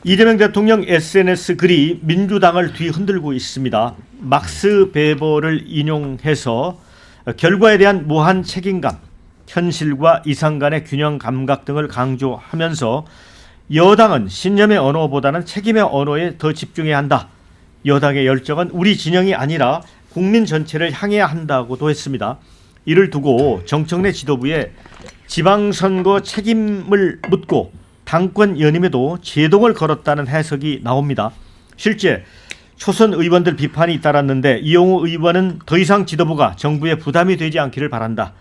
이재명 대통령 SNS 글이 민주당을 뒤흔들고 있습니다. 막스 베버를 인용해서 결과에 대한 무한 책임감, 현실과 이상 간의 균형 감각 등을 강조하면서 여당은 신념의 언어보다는 책임의 언어에 더 집중해야 한다. 여당의 열정은 우리 진영이 아니라 국민 전체를 향해야 한다고도 했습니다. 이를 두고 정청래 지도부에 지방선거 책임을 묻고 당권 연임에도 제동을 걸었다는 해석이 나옵니다. 실제 초선 의원들 비판이 잇따랐는데 이용우 의원은 더 이상 지도부가 정부에 부담이 되지 않기를 바란다.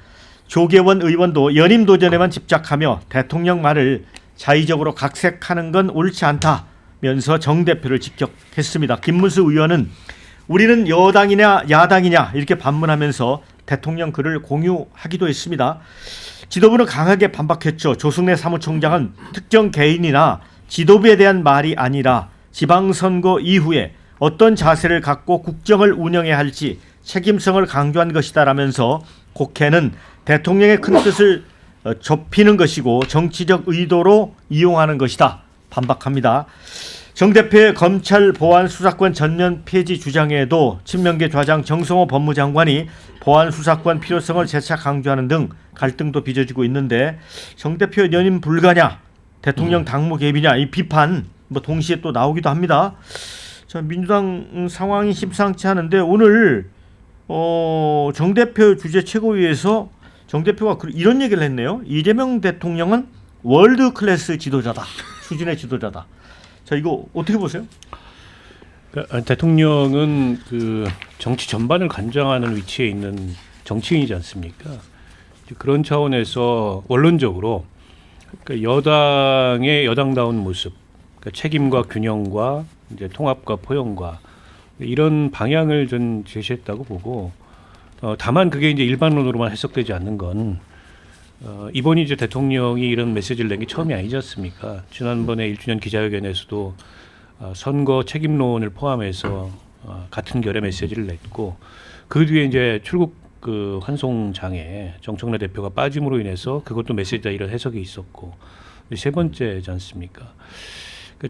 조계원 의원도 연임 도전에만 집착하며 대통령 말을 자의적으로 각색하는 건 옳지 않다면서 정 대표를 직격했습니다. 김문수 의원은 우리는 여당이냐 야당이냐 이렇게 반문하면서 대통령 글을 공유하기도 했습니다. 지도부는 강하게 반박했죠. 조승래 사무총장은 특정 개인이나 지도부에 대한 말이 아니라 지방선거 이후에 어떤 자세를 갖고 국정을 운영해야 할지 책임성을 강조한 것이다라면서 국회는 대통령의 큰 뜻을 좁히는 것이고 정치적 의도로 이용하는 것이다 반박합니다. 정 대표의 검찰 보안 수사권 전면 폐지 주장에도 친명계 좌장 정성호 법무장관이 보안 수사권 필요성을 재차 강조하는 등 갈등도 빚어지고 있는데 정 대표 연임 불가냐, 대통령 당무 개입이냐 이 비판 동시에 또 나오기도 합니다. 자, 민주당 상황이 심상치 않은데 오늘 정 대표 주재 최고위에서 정 대표가 이런 얘기를 했네요. 이재명 대통령은 월드 클래스 지도자다, 수준의 지도자다. 자, 이거 어떻게 보세요? 그러니까 대통령은 그 정치 전반을 관장하는 위치에 있는 정치인이지 않습니까? 그런 차원에서 원론적으로 그러니까 여당의 여당다운 모습, 그러니까 책임과 균형과 이제 통합과 포용과 이런 방향을 전 제시했다고 보고, 다만 그게 이제 일반론으로만 해석되지 않는 건 이번이 이제 대통령이 이런 메시지를 낸 게 처음이 아니지 않습니까? 지난번에 1주년 기자회견에서도 선거 책임론을 포함해서 같은 결의 메시지를 냈고, 그 뒤에 이제 출국 그 환송장에 정청래 대표가 빠짐으로 인해서 그것도 메시지다 이런 해석이 있었고, 세 번째지 않습니까?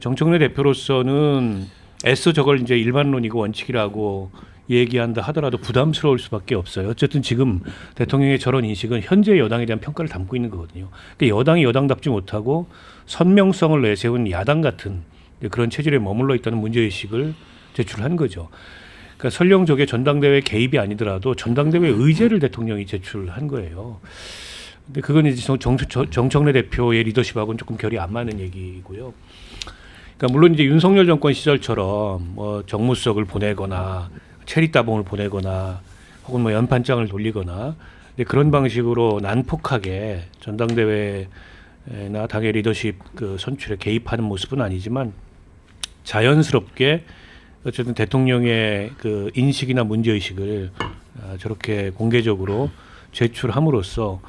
정청래 대표로서는 애써 저걸 이제 일반론이고 원칙이라고 얘기한다 하더라도 부담스러울 수밖에 없어요. 어쨌든 지금 대통령의 저런 인식은 현재 여당에 대한 평가를 담고 있는 거거든요. 그러니까 여당이 여당답지 못하고 선명성을 내세운 야당 같은 그런 체질에 머물러 있다는 문제의식을 제출한 거죠. 그러니까 설령 저게 전당대회 개입이 아니더라도 전당대회 의제를 대통령이 제출한 거예요. 근데 그건 이제 정청래 대표의 리더십하고는 조금 결이 안 맞는 얘기고요. 그러니까 물론 이제 윤석열 정권 시절처럼 뭐 정무수석을 보내거나 체리 따봉을 보내거나 혹은 뭐 연판장을 돌리거나 그런 방식으로 난폭하게 전당대회나 당의 리더십 그 선출에 개입하는 모습은 아니지만 자연스럽게 어쨌든 대통령의 그 인식이나 문제의식을 저렇게 공개적으로 제출함으로써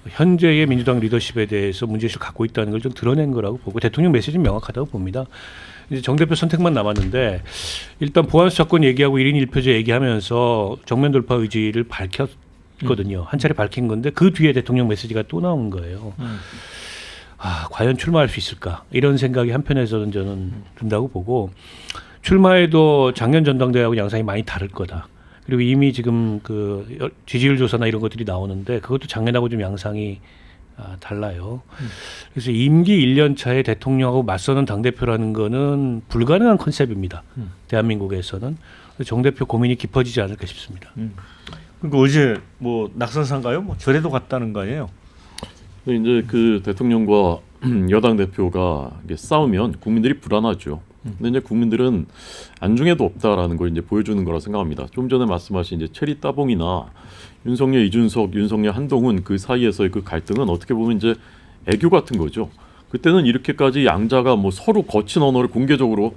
현재의 민주당 리더십에 대해서 문제의식을 갖고 있다는 걸 좀 드러낸 거라고 보고, 대통령 메시지는 명확하다고 봅니다. 이제 정 대표 선택만 남았는데 일단 보안 수사권 얘기하고 1인 1표제 얘기하면서 정면 돌파 의지를 밝혔거든요. 한 차례 밝힌 건데 그 뒤에 대통령 메시지가 또 나온 거예요. 과연 출마할 수 있을까? 이런 생각이 한편에서는 저는 든다고 보고, 출마해도 작년 전당대회하고 양상이 많이 다를 거다. 그리고 이미 지금 그 지지율 조사나 이런 것들이 나오는데 그것도 작년하고 좀 양상이 달라요. 그래서 임기 1년 차에 대통령하고 맞서는 당대표라는 거는 불가능한 컨셉입니다. 대한민국에서는. 정 대표 고민이 깊어지지 않을까 싶습니다. 그러니까 어제 뭐 낙선상가요? 뭐 절에도 갔다는 거 아니에요? 이제 그 대통령과 여당 대표가 이게 싸우면 국민들이 불안하죠. 근데 이제 국민들은 안중에도 없다라는 걸 이제 보여주는 거라 생각합니다. 좀 전에 말씀하신 이제 체리 따봉이나 윤석열, 이준석, 윤석열, 한동훈 그 사이에서의 그 갈등은 어떻게 보면 이제 애교 같은 거죠. 그때는 이렇게까지 양자가 뭐 서로 거친 언어를 공개적으로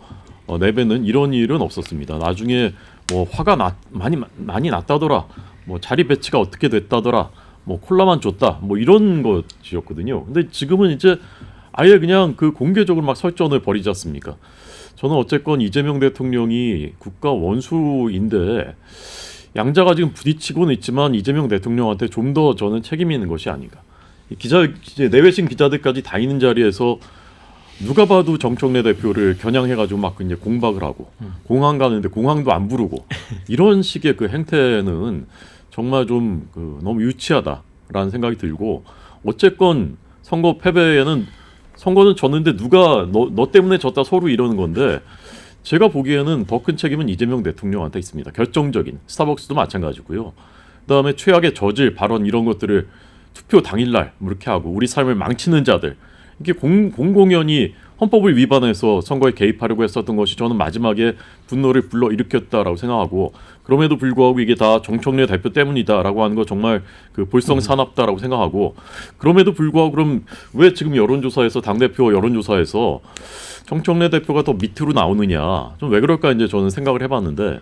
내뱉는 이런 일은 없었습니다. 나중에 뭐 화가 많이 났다더라, 뭐 자리 배치가 어떻게 됐다더라, 뭐 콜라만 줬다, 뭐 이런 것이었거든요. 근데 지금은 이제 아예 그냥 그 공개적으로 막 설전을 벌이지 않습니까? 저는 어쨌건 이재명 대통령이 국가 원수인데 양자가 지금 부딪히고는 있지만 이재명 대통령한테 좀 더 저는 책임이 있는 것이 아닌가. 이제 내외신 기자들까지 다 있는 자리에서 누가 봐도 정청래 대표를 겨냥해가지고 막 이제 공박을 하고 공항 가는데 공항도 안 부르고 이런 식의 그 행태는 정말 좀 너무 유치하다라는 생각이 들고 어쨌건 선거 패배에는 선거는 졌는데 누가 너 때문에 졌다 서로 이러는 건데 제가 보기에는 더 큰 책임은 이재명 대통령한테 있습니다. 결정적인 스타벅스도 마찬가지고요. 그다음에 최악의 저질 발언 이런 것들을 투표 당일날 뭐 이렇게 하고 우리 삶을 망치는 자들 이렇게 공공연히 헌법을 위반해서 선거에 개입하려고 했었던 것이 저는 마지막에 분노를 불러일으켰다라고 생각하고 그럼에도 불구하고 이게 다 정청래 대표 때문이다라고 하는 거 정말 그 볼성사납다라고 생각하고 그럼에도 불구하고 그럼 왜 지금 여론조사에서 당대표 여론조사에서 정청래 대표가 더 밑으로 나오느냐 좀 왜 그럴까 이제 저는 생각을 해봤는데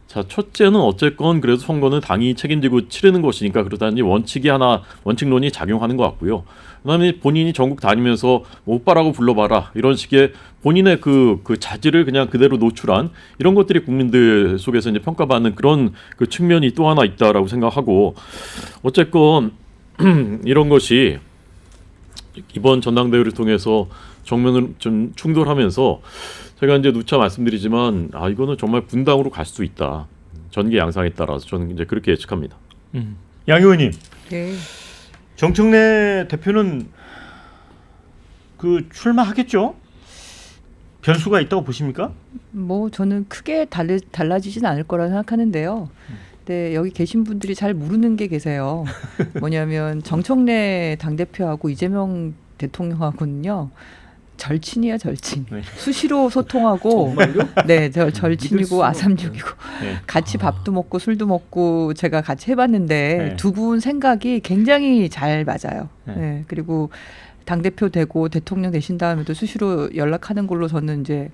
자 첫째는 어쨌건 그래도 선거는 당이 책임지고 치르는 것이니까 그러다니 원칙론이 작용하는 것 같고요. 그다음에 본인이 전국 다니면서 뭐 오빠라고 불러봐라 이런 식의 본인의 그 자질을 그냥 그대로 노출한 이런 것들이 국민들 속에서 이제 평가받는 그런 그 측면이 또 하나 있다라고 생각하고 어쨌건 이런 것이 이번 전당대회를 통해서 정면을 좀 충돌하면서 제가 이제 누차 말씀드리지만 이거는 정말 분당으로 갈 수 있다. 전개 양상에 따라서 저는 이제 그렇게 예측합니다. 양 의원님, 네. 정청래 대표는 그 출마하겠죠? 변수가 있다고 보십니까? 뭐 저는 크게 달라지진 않을 거라 생각하는데요. 근데 여기 계신 분들이 잘 모르는 게 계세요. 뭐냐면 정청래 당대표하고 이재명 대통령하고는요. 절친이야 절친. 네. 수시로 소통하고 네, 절친이고 아삼육이고 네. 같이 밥도 먹고 술도 먹고 제가 같이 해봤는데 네. 두 분 생각이 굉장히 잘 맞아요. 네. 네. 그리고 당 대표 되고 대통령 되신 다음에도 수시로 연락하는 걸로 저는 이제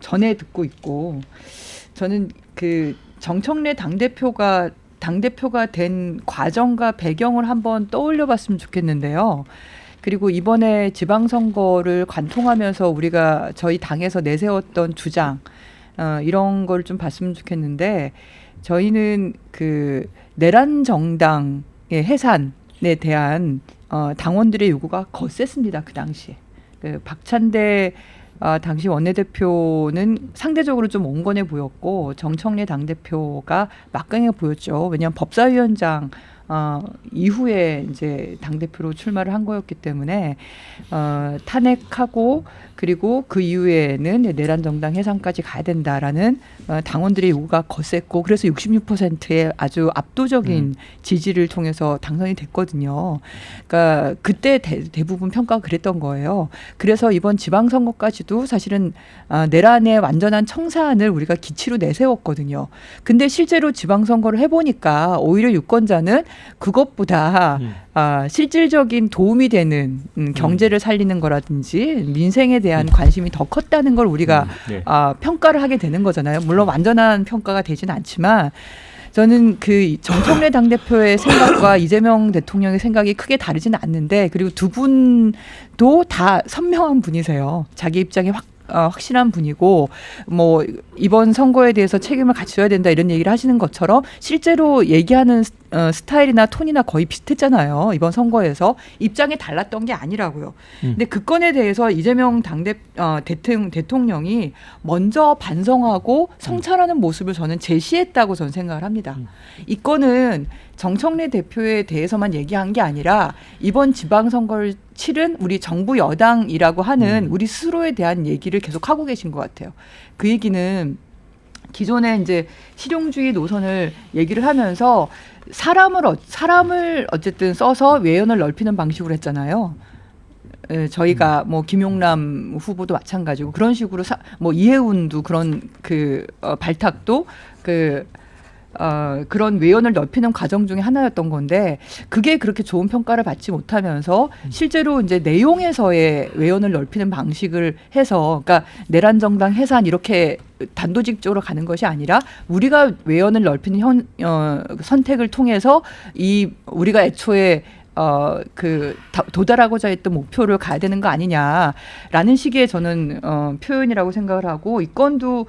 전해 듣고 있고 저는 그 정청래 당 대표가 된 과정과 배경을 한번 떠올려봤으면 좋겠는데요. 그리고 이번에 지방선거를 관통하면서 우리가 저희 당에서 내세웠던 주장 이런 걸 좀 봤으면 좋겠는데 저희는 그 내란 정당의 해산에 대한 당원들의 요구가 거셌습니다. 그 당시에 그 박찬대 당시 원내대표는 상대적으로 좀 온건해 보였고 정청래 당대표가 막강해 보였죠. 왜냐하면 법사위원장 이후에 이제 당대표로 출마를 한 거였기 때문에 탄핵하고 그리고 그 이후에는 내란 정당 해산까지 가야 된다라는 당원들의 요구가 거셌고 그래서 66%의 아주 압도적인 지지를 통해서 당선이 됐거든요. 그러니까 그때 대부분 평가가 그랬던 거예요. 그래서 이번 지방선거까지도 사실은 내란의 완전한 청산을 우리가 기치로 내세웠거든요. 근데 실제로 지방선거를 해보니까 오히려 유권자는 그것보다 실질적인 도움이 되는 경제를 살리는 거라든지 민생에 대한 관심이 더 컸다는 걸 우리가 네. 평가를 하게 되는 거잖아요. 물론 완전한 평가가 되진 않지만 저는 그 정청래 당대표의 생각과 이재명 대통령의 생각이 크게 다르지는 않는데 그리고 두 분도 다 선명한 분이세요. 자기 입장이 확실한 분이고 뭐 이번 선거에 대해서 책임을 갖춰야 된다 이런 얘기를 하시는 것처럼 실제로 얘기하는 스타일이나 톤이나 거의 비슷했잖아요. 이번 선거에서 입장이 달랐던 게 아니라고요. 근데 그 건에 대해서 이재명 대통령이 먼저 반성하고 성찰하는 모습을 저는 제시했다고 저는 생각을 합니다. 이 건은 정청래 대표에 대해서만 얘기한 게 아니라 이번 지방선거를 치른 우리 정부 여당이라고 하는 우리 스스로에 대한 얘기를 계속 하고 계신 것 같아요. 그 얘기는 기존에 이제 실용주의 노선을 얘기를 하면서 사람을 어쨌든 써서 외연을 넓히는 방식으로 했잖아요. 저희가 뭐 김용남 후보도 마찬가지고 그런 식으로 뭐 이해운도 그런 발탁도 그런 외연을 넓히는 과정 중에 하나였던 건데 그게 그렇게 좋은 평가를 받지 못하면서 실제로 이제 내용에서의 외연을 넓히는 방식을 해서 그러니까 내란 정당 해산 이렇게 단도직적으로 가는 것이 아니라 우리가 외연을 넓히는 선택을 통해서 우리가 애초에 도달하고자 했던 목표를 가야 되는 거 아니냐라는 식의 저는 표현이라고 생각을 하고 이 건도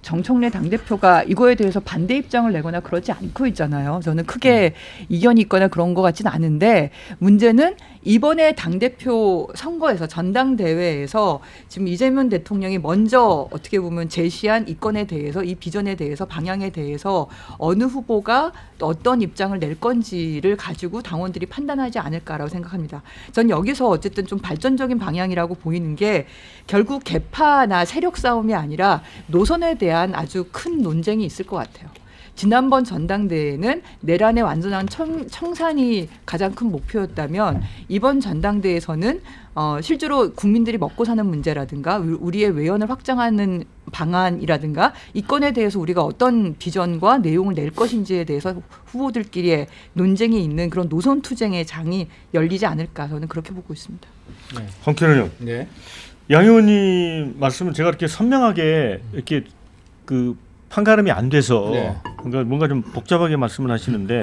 정청래 당대표가 이거에 대해서 반대 입장을 내거나 그러지 않고 있잖아요. 저는 크게 이견이 있거나 그런 것 같진 않은데 문제는 이번에 당대표 선거에서 전당대회에서 지금 이재명 대통령이 먼저 어떻게 보면 제시한 이 건에 대해서 이 비전에 대해서 방향에 대해서 어느 후보가 또 어떤 입장을 낼 건지를 가지고 당원들이 판단하지 않을까라고 생각합니다. 전 여기서 어쨌든 좀 발전적인 방향이라고 보이는 게 결국 계파나 세력 싸움이 아니라 노선에 대한 아주 큰 논쟁이 있을 것 같아요. 지난번 전당대회는 내란의 완전한 청산이 가장 큰 목표였다면 이번 전당대회에서는 실제로 국민들이 먹고 사는 문제라든가 우리의 외연을 확장하는 방안이라든가 이 건에 대해서 우리가 어떤 비전과 내용을 낼 것인지에 대해서 후보들끼리의 논쟁이 있는 그런 노선 투쟁의 장이 열리지 않을까 저는 그렇게 보고 있습니다. 황교안 의원, 네. 양 의원님 말씀은 제가 이렇게 선명하게 이렇게 그 판가름이 안 돼서 네. 그러니까 뭔가 좀 복잡하게 말씀을 하시는데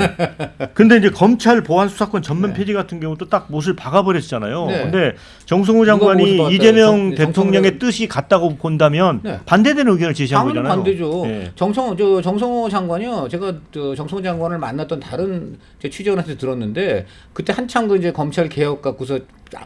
근데 이제 검찰 보안 수사권 전면 네. 폐지 같은 경우도 딱 못을 박아버렸잖아요. 네. 근데 정성호 누가 못을 장관이 박았다고요? 이재명 정- 대통령의 정성호는- 뜻이 같다고 본다면 네. 반대되는 의견을 제시한 당연히 거잖아요. 반대죠. 네. 정성호 장관이요. 제가 정성호 장관을 만났던 다른 제 취재원한테 들었는데 그때 한창 그 이제 검찰 개혁 갖고서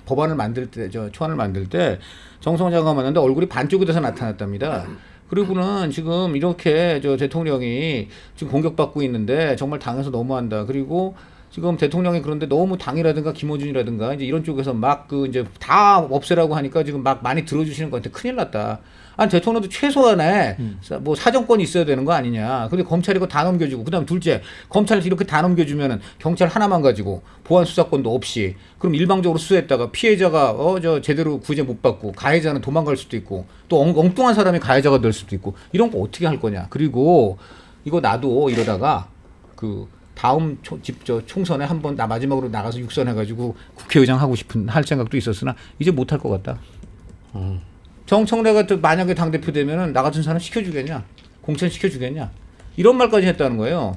법안을 만들 때, 초안을 만들 때 정성호 장관 만났는데 얼굴이 반쪽이 돼서 나타났답니다. 그리고는 지금 이렇게 대통령이 지금 공격받고 있는데 정말 당에서 너무한다. 그리고 지금 대통령이 그런데 너무 당이라든가 김어준이라든가 이제 이런 쪽에서 막 이제 다 없애라고 하니까 지금 막 많이 들어주시는 것 같아. 큰일 났다. 아니 대통령도 최소한에 뭐 사정권이 있어야 되는 거 아니냐. 근데 검찰이 이거 다 넘겨주고 그다음 둘째 검찰이 이렇게 다 넘겨주면은 경찰 하나만 가지고 보안 수사권도 없이 그럼 일방적으로 수사했다가 피해자가 제대로 구제 못 받고 가해자는 도망갈 수도 있고 또 엉뚱한 사람이 가해자가 될 수도 있고 이런 거 어떻게 할 거냐. 그리고 이거 나도 이러다가 다음 총선에 한번 마지막으로 나가서 육선해가지고 국회의장 하고 싶은 할 생각도 있었으나 이제 못 할 것 같다. 정청래가 만약에 당대표 되면은 나 같은 사람 시켜주겠냐? 공천 시켜주겠냐? 이런 말까지 했다는 거예요.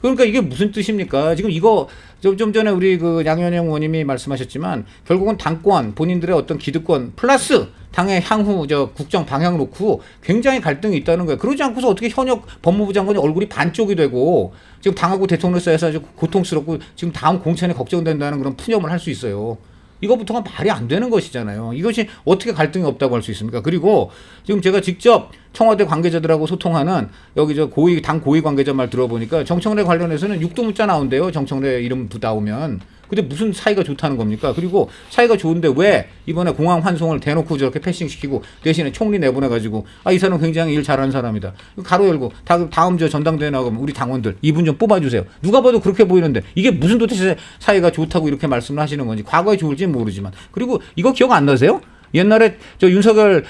그러니까 이게 무슨 뜻입니까? 지금 이거 좀 전에 우리 양현영 의원님이 말씀하셨지만 결국은 당권, 본인들의 어떤 기득권 플러스 당의 향후 국정 방향 놓고 굉장히 갈등이 있다는 거예요. 그러지 않고서 어떻게 현역 법무부 장관이 얼굴이 반쪽이 되고 지금 당하고 대통령 사이에서 아주 고통스럽고 지금 다음 공천이 걱정된다는 그런 푸념을 할 수 있어요. 이거부터가 말이 안 되는 것이잖아요. 이것이 어떻게 갈등이 없다고 할 수 있습니까? 그리고 지금 제가 직접 청와대 관계자들하고 소통하는 여기 당 고위 관계자 말 들어보니까 정청래 관련해서는 육두문자 나온대요. 정청래 이름 나오면. 근데 무슨 사이가 좋다는 겁니까? 그리고 사이가 좋은데 왜 이번에 공항 환송을 대놓고 저렇게 패싱시키고 대신에 총리 내보내가지고 이 사람 굉장히 일 잘하는 사람이다. 가로 열고 다음 전당대회 나가면 우리 당원들 이분 좀 뽑아주세요. 누가 봐도 그렇게 보이는데 이게 무슨 도대체 사이가 좋다고 이렇게 말씀을 하시는 건지 과거에 좋을지는 모르지만 그리고 이거 기억 안 나세요? 옛날에 윤석열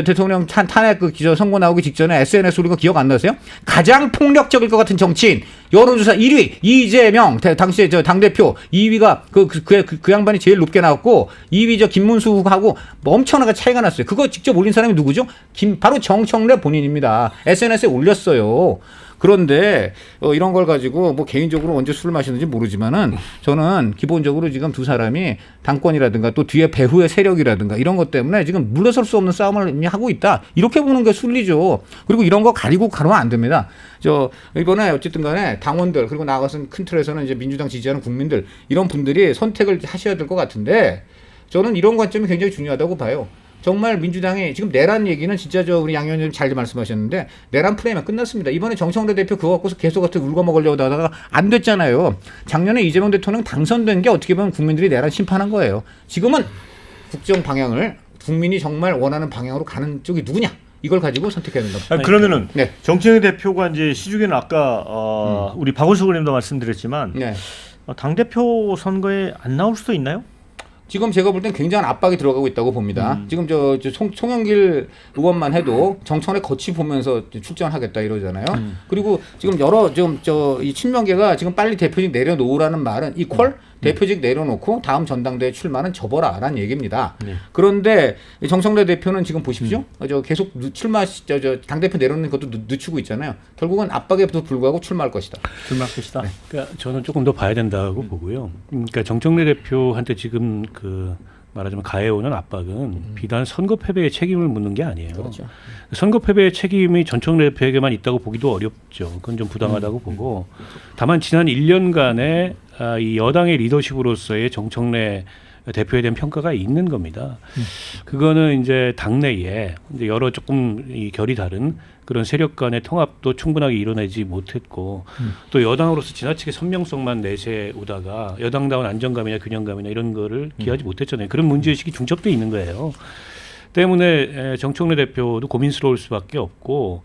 대통령 탄핵 기저 선거 나오기 직전에 SNS 우리가 기억 안 나세요? 가장 폭력적일 것 같은 정치인 여론조사 1위 이재명 당시에 당대표 2위가 그 양반이 제일 높게 나왔고 2위 김문수하고 엄청나게 차이가 났어요. 그거 직접 올린 사람이 누구죠? 바로 정청래 본인입니다. SNS에 올렸어요. 그런데 이런 걸 가지고 뭐 개인적으로 언제 술을 마시는지 모르지만은 저는 기본적으로 지금 두 사람이 당권이라든가 또 뒤에 배후의 세력이라든가 이런 것 때문에 지금 물러설 수 없는 싸움을 이미 하고 있다. 이렇게 보는 게 순리죠. 그리고 이런 거 가리고 가면 안 됩니다. 이번에 어쨌든 간에 당원들 그리고 나아가서는 큰 틀에서는 이제 민주당 지지하는 국민들 이런 분들이 선택을 하셔야 될 것 같은데 저는 이런 관점이 굉장히 중요하다고 봐요. 정말 민주당이 지금 내란 얘기는 진짜 우리 양 의원님 잘 말씀하셨는데 내란 프레임은 끝났습니다. 이번에 정청래 대표 그거 갖고서 계속 울거먹으려고 하다가 안 됐잖아요. 작년에 이재명 대통령 당선된 게 어떻게 보면 국민들이 내란 심판한 거예요. 지금은 국정 방향을 국민이 정말 원하는 방향으로 가는 쪽이 누구냐? 이걸 가지고 선택해야 된다. 그러면은 네. 정청래 대표가 이제 시중에는 아까 우리 박원석 의원님도 말씀드렸지만 네. 당대표 선거에 안 나올 수도 있나요? 지금 제가 볼 땐 굉장한 압박이 들어가고 있다고 봅니다. 지금 송영길 의원만 해도 정청래 거치 보면서 출전하겠다 이러잖아요. 그리고 지금 이 친명계가 지금 빨리 대표직 내려놓으라는 말은 이퀄 대표직 내려놓고 다음 전당대회 출마는 접어라라는 얘기입니다. 네. 그런데 정청래 대표는 지금 보십시오. 저 계속 출마 당대표 내려놓는 것도 늦추고 있잖아요. 결국은 압박에도 불구하고 출마할 것이다. 출마할 것이다. 그러니까 저는 조금 더 봐야 된다고 보고요. 그러니까 정청래 대표한테 지금 그 말하자면 가해오는 압박은 비단 선거 패배의 책임을 묻는 게 아니에요. 그렇죠. 선거 패배의 책임이 전청래 대표에게만 있다고 보기도 어렵죠. 그건 좀 부당하다고 보고 다만 지난 1년간의 이 여당의 리더십으로서의 정청래 대표에 대한 평가가 있는 겁니다. 그거는 이제 당내에 이제 여러 조금 이 결이 다른 그런 세력 간의 통합도 충분하게 이뤄내지 못했고 또 여당으로서 지나치게 선명성만 내세우다가 여당다운 안정감이나 균형감이나 이런 거를 기하지 못했잖아요. 그런 문제의식이 중첩돼 있는 거예요. 때문에 정청래 대표도 고민스러울 수밖에 없고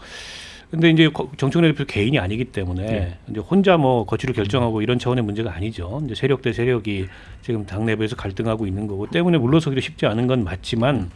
근데 이제 정청래 대표 개인이 아니기 때문에 이제 혼자 뭐 거취를 결정하고 이런 차원의 문제가 아니죠. 이제 세력 대 세력이 지금 당 내부에서 갈등하고 있는 거고 때문에 물러서기도 쉽지 않은 건 맞지만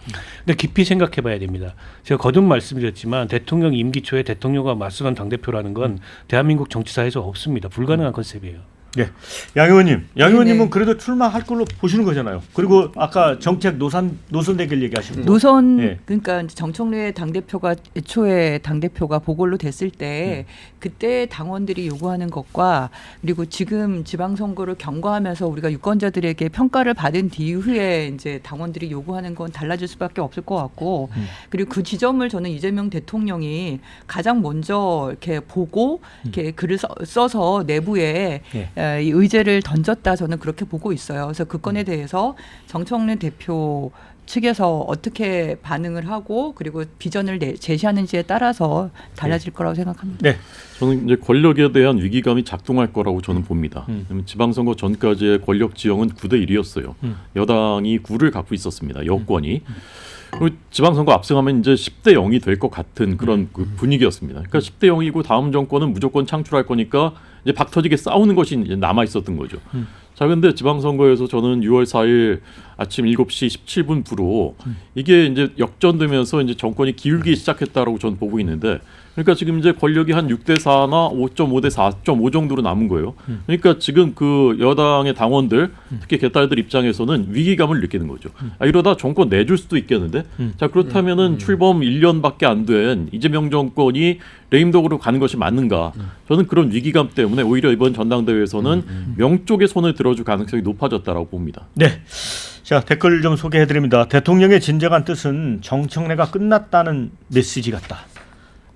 근데 깊이 생각해봐야 됩니다. 제가 거듭 말씀드렸지만 대통령 임기 초에 대통령과 맞서는 당 대표라는 건 대한민국 정치사에서 없습니다. 불가능한 컨셉이에요. 예, 양 의원님, 양 네네. 의원님은 그래도 출마할 걸로 보시는 거잖아요. 그리고 아까 정책 노선 대결 얘기하시고 노선 예. 그러니까 이제 정청래 당대표가 애초에 당대표가 보궐로 됐을 때 그때 당원들이 요구하는 것과 그리고 지금 지방선거를 경과하면서 우리가 유권자들에게 평가를 받은 뒤후에 이제 당원들이 요구하는 건 달라질 수밖에 없을 것 같고 그리고 그 지점을 저는 이재명 대통령이 가장 먼저 이렇게 보고 이렇게 글을 써서 내부에 이 의제를 던졌다 저는 그렇게 보고 있어요. 그래서 그 건에 대해서 정청래 대표 측에서 어떻게 반응을 하고 그리고 비전을 제시하는지에 따라서 달라질 거라고 생각합니다. 네, 저는 이제 권력에 대한 위기감이 작동할 거라고 저는 봅니다. 왜냐면 지방선거 전까지의 권력 지형은 9대 1이었어요. 여당이 9를 갖고 있었습니다. 여권이. 그리고 지방선거 압승하면 이제 10대 0이 될 것 같은 그런 그 분위기였습니다. 그러니까 10대 0이고 다음 정권은 무조건 창출할 거니까 이제 박터지게 싸우는 것이 이제 남아 있었던 거죠. 자, 근데 지방선거에서 저는 6월 4일 아침 7시 17분부로 이게 이제 역전되면서 이제 정권이 기울기 시작했다라고 저는 보고 있는데 그러니까 지금 이제 권력이 한 6대 4나 5.5대 4.5 정도로 남은 거예요. 그러니까 지금 그 여당의 당원들 특히 개딸들 입장에서는 위기감을 느끼는 거죠. 아, 이러다 정권 내줄 수도 있겠는데 자 그렇다면은 출범 1년밖에 안 된 이재명 정권이 레임덕으로 가는 것이 맞는가? 저는 그런 위기감 때문에 오히려 이번 전당대회에서는 명 쪽에 손을 들어줄 가능성이 높아졌다라고 봅니다. 네. 자, 댓글 좀 소개해드립니다. 대통령의 진정한 뜻은 정청래가 끝났다는 메시지 같다.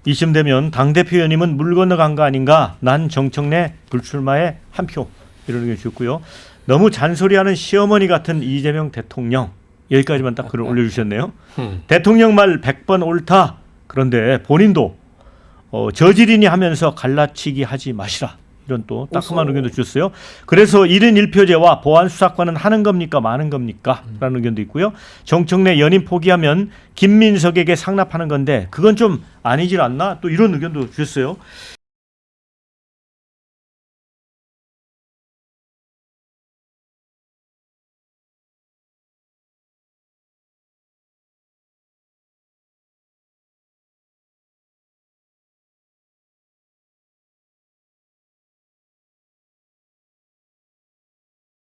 이쯤 되면 당대표 연임은 물 건너간 거 아닌가? 난 정청래 불출마에 한 표. 이런 의견 주셨고요. 너무 잔소리하는 시어머니 같은 이재명 대통령. 여기까지만 딱 글을 올려주셨네요. 대통령 말 100번 옳다. 그런데 본인도 저질이니 하면서 갈라치기 하지 마시라. 이런 또 따끔한 의견도 주셨어요. 그래서 1인 1표제와 보안 수사권은 하는 겁니까 마는 겁니까? 라는 의견도 있고요. 정청래 연임 포기하면 김민석에게 상납하는 건데 그건 좀 아니질 않나? 또 이런 의견도 주셨어요.